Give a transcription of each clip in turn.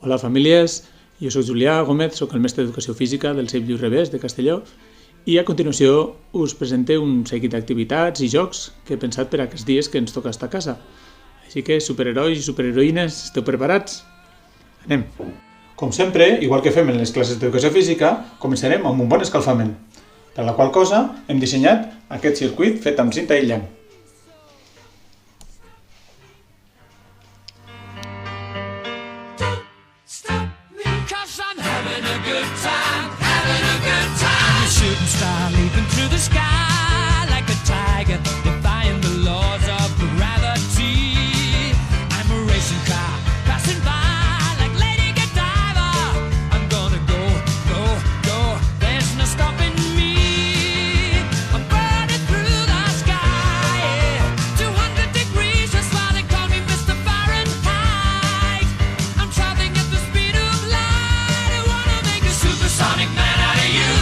Hola famílies, jo soc Julià Gómez, soc el mestre d'Educació Física del CEIP Lluís Revés de Castelló i a continuació us presente un seguit d'activitats i jocs que he pensat per aquests dies que ens toca estar a casa. Així que superherois i superheroïnes, esteu preparats? Anem! Com sempre, igual que fem en les classes d'Educació Física, començarem amb un bon escalfament, per la qual cosa hem dissenyat aquest circuit fet amb cinta aïllant. Shooting star leaping through the sky like a tiger, defying the laws of gravity. I'm a racing car passing by like Lady Godiva. I'm gonna go, go, go. There's no stopping me. I'm burning through the sky, yeah. 200 degrees, that's why they call me Mr. Fahrenheit. I'm traveling at the speed of light. I wanna make a supersonic man out of you.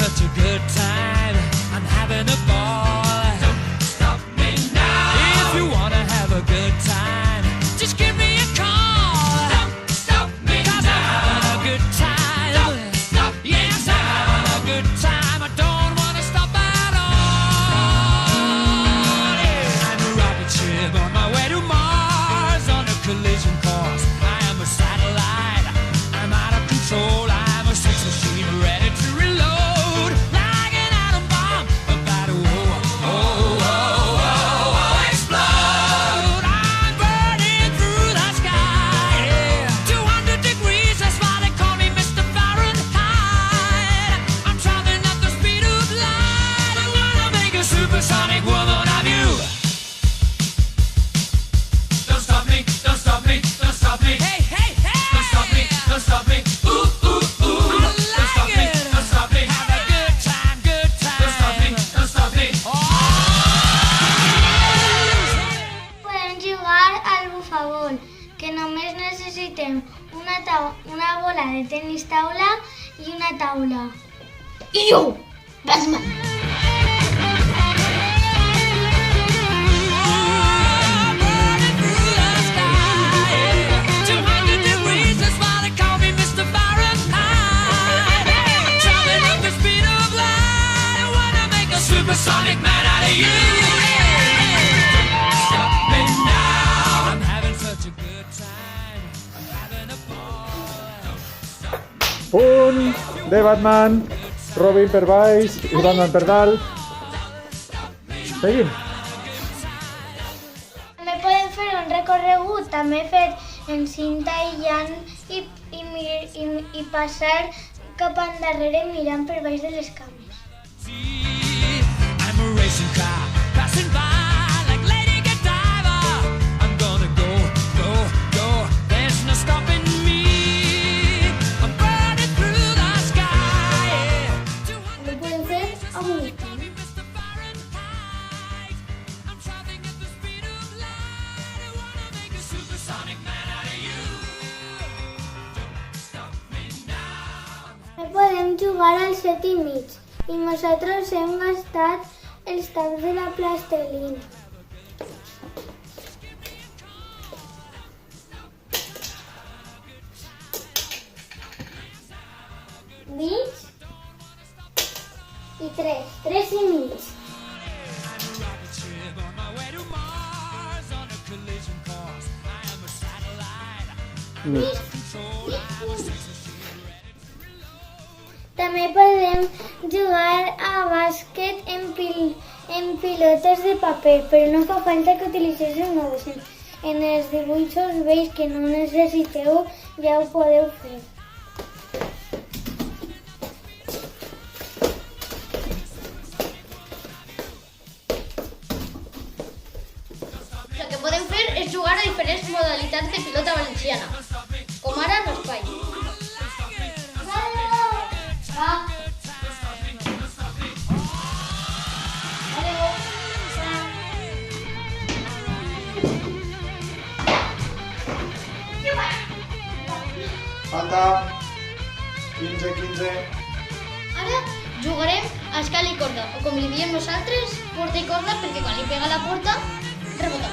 Such a good time, I'm having a ball. Don't stop me now. If you wanna have a good time, just give me a call. Don't stop me now. 'Cause I'm having a good time. Don't stop me now. Yes, I'm having a good time. I don't wanna stop at all. Yeah. I'm a rocket ship on my way to Mars on a collision course. I am a satellite. I'm out of control. I'm a sex machine ready to reload. Supersonic woman of you. Don't stop me, don't stop me, don't stop me. Hey, hey, hey. Don't stop me, don't stop me. Ooh, ooh, ooh. I like don't stop me, don't stop me. Have a good time, good time. Don't stop me, don't stop me. Podem jugar al bufabol, que només necessitem una bola de tenis taula i una taula. I jo, Batman. Supersonic man out of you. Stop me now. I'm having such a good time. I'm having a ball. Stop me. Punt de Batman, Robin per baix i Batman per dalt. Seguim. També podem fer un recorregut, també fet en cinta aïllant i passar cap endarrere mirant per baix de les cames. I'm a racing car passing by like Lady Godiva. I'm gonna go, go, go. There's no stopping me. I'm burning through the sky. També podem fer amb un estam. I'm traveling at the speed of light. I wanna make a supersonic man out of you. Don't stop me now. També podem jugar al 7 i mig i nosaltres hem gastat els taps de la plastelina. Mig i 3 i mig. També podem jugar a bàsquet en pilotes de paper, però no fa falta que utilitzeu nodes. En els dibuixos veig que no necessiteu, ja ho podeu fer. El que podem fer és jugar a diferents modalitats de pilota valenciana, com ara l'espai. Falta 15. Ara jugarem a escala i corda, o com li diem nosaltres, porta i corda, perquè quan li pega la porta, rebota.